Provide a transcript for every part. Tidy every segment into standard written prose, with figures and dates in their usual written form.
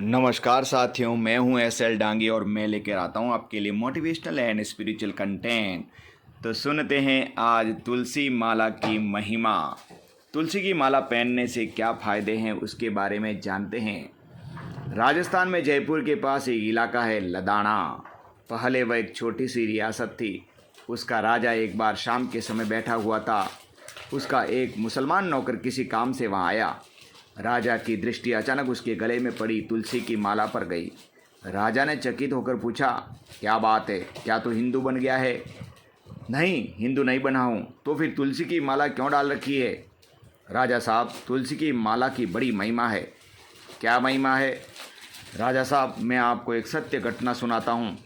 नमस्कार साथियों, मैं हूं एस.एल. डांगी और मैं लेकर आता हूं आपके लिए मोटिवेशनल एंड स्पिरिचुअल कंटेंट। तो सुनते हैं आज तुलसी माला की महिमा। तुलसी की माला पहनने से क्या फ़ायदे हैं उसके बारे में जानते हैं। राजस्थान में जयपुर के पास एक इलाका है लदाना। पहले वह एक छोटी सी रियासत थी। उसका राजा एक बार शाम के समय बैठा हुआ था। उसका एक मुसलमान नौकर किसी काम से वहाँ आया। राजा की दृष्टि अचानक उसके गले में पड़ी तुलसी की माला पर गई। राजा ने चकित होकर पूछा, क्या बात है, क्या तू हिंदू बन गया है? नहीं, हिंदू नहीं बना हूँ। तो फिर तुलसी की माला क्यों डाल रखी है? राजा साहब, तुलसी की माला की बड़ी महिमा है। क्या महिमा है? राजा साहब, मैं आपको एक सत्य घटना सुनाता हूँ।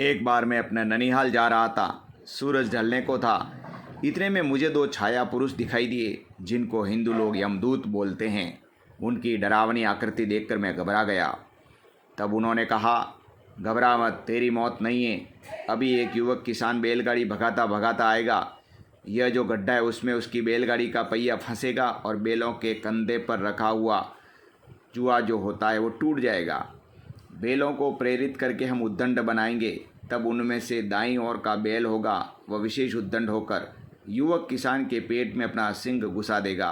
एक बार मैं अपने ननिहाल जा रहा था। सूरज ढलने को था। इतने में मुझे दो छाया पुरुष दिखाई दिए, जिनको हिंदू लोग यमदूत बोलते हैं। उनकी डरावनी आकृति देखकर मैं घबरा गया। तब उन्होंने कहा, घबरा मत, तेरी मौत नहीं है। अभी एक युवक किसान बैलगाड़ी भगाता भगाता आएगा। यह जो गड्ढा है उसमें उसकी बैलगाड़ी का पहिया फंसेगा और बैलों के कंधे पर रखा हुआ जुआ जो होता है वो टूट जाएगा। बैलों को प्रेरित करके हम उद्दंड बनाएंगे। तब उनमें से दाईं ओर का बैल होगा, वह विशेष उद्दंड होकर युवक किसान के पेट में अपना सिंग घुसा देगा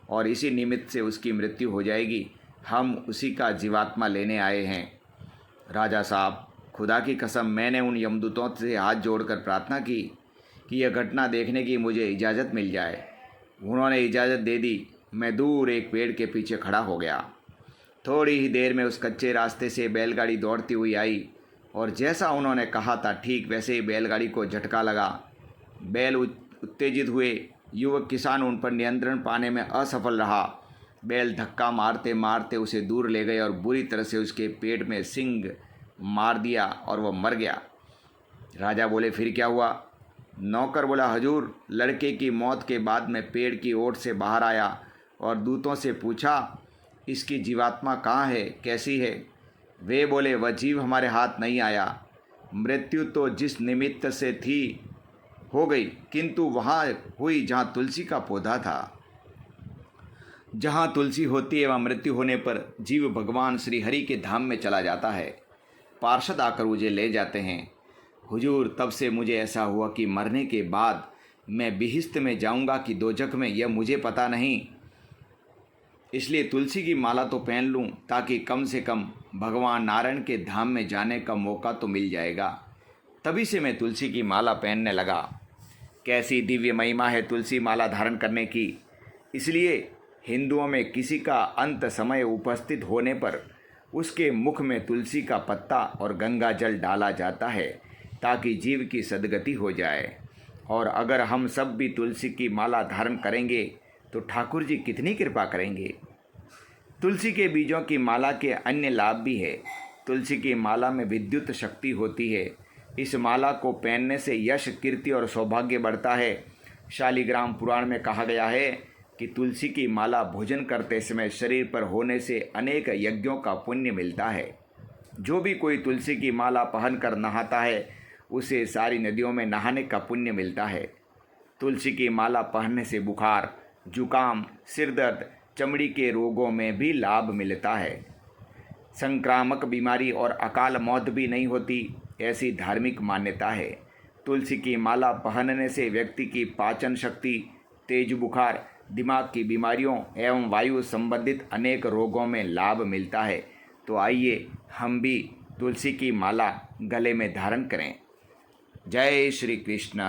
और इसी निमित्त से उसकी मृत्यु हो जाएगी। हम उसी का जीवात्मा लेने आए हैं। राजा साहब, खुदा की कसम, मैंने उन यमदूतों से हाथ जोड़कर प्रार्थना की कि यह घटना देखने की मुझे इजाज़त मिल जाए। उन्होंने इजाज़त दे दी। मैं दूर एक पेड़ के पीछे खड़ा हो गया। थोड़ी ही देर में उस कच्चे रास्ते से बैलगाड़ी दौड़ती हुई आई और जैसा उन्होंने कहा था ठीक वैसे ही बैलगाड़ी को झटका लगा। बैल उत्तेजित हुए। युवक किसान उन पर नियंत्रण पाने में असफल रहा। बैल धक्का मारते मारते उसे दूर ले गए और बुरी तरह से उसके पेट में सिंग मार दिया और वह मर गया। राजा बोले, फिर क्या हुआ? नौकर बोला, हजूर, लड़के की मौत के बाद मैं पेड़ की ओट से बाहर आया और दूतों से पूछा, इसकी जीवात्मा कहाँ है, कैसी है? वे बोले, वह जीव हमारे हाथ नहीं आया। मृत्यु तो जिस निमित्त से थी हो गई, किंतु वहाँ हुई जहाँ तुलसी का पौधा था। जहाँ तुलसी होती है वहाँ मृत्यु होने पर जीव भगवान श्री हरि के धाम में चला जाता है। पार्षद आकर मुझे ले जाते हैं। हुजूर, तब से मुझे ऐसा हुआ कि मरने के बाद मैं बिहिश्त में जाऊंगा कि दोजख में, यह मुझे पता नहीं। इसलिए तुलसी की माला तो पहन लूं ताकि कम से कम भगवान नारायण के धाम में जाने का मौका तो मिल जाएगा। तभी से मैं तुलसी की माला पहनने लगा। कैसी दिव्य महिमा है तुलसी माला धारण करने की। इसलिए हिंदुओं में किसी का अंत समय उपस्थित होने पर उसके मुख में तुलसी का पत्ता और गंगा जल डाला जाता है ताकि जीव की सद्गति हो जाए। और अगर हम सब भी तुलसी की माला धारण करेंगे तो ठाकुर जी कितनी कृपा करेंगे। तुलसी के बीजों की माला के अन्य लाभ भी है। तुलसी की माला में विद्युत शक्ति होती है। इस माला को पहनने से यश, कीर्ति और सौभाग्य बढ़ता है। शालिग्राम पुराण में कहा गया है कि तुलसी की माला भोजन करते समय शरीर पर होने से अनेक यज्ञों का पुण्य मिलता है। जो भी कोई तुलसी की माला पहनकर नहाता है उसे सारी नदियों में नहाने का पुण्य मिलता है। तुलसी की माला पहनने से बुखार, जुकाम, सिरदर्द, चमड़ी के रोगों में भी लाभ मिलता है। संक्रामक बीमारी और अकाल मौत भी नहीं होती, ऐसी धार्मिक मान्यता है। तुलसी की माला पहनने से व्यक्ति की पाचन शक्ति, तेज बुखार, दिमाग की बीमारियों एवं वायु संबंधित अनेक रोगों में लाभ मिलता है। तो आइए हम भी तुलसी की माला गले में धारण करें। जय श्री कृष्ण।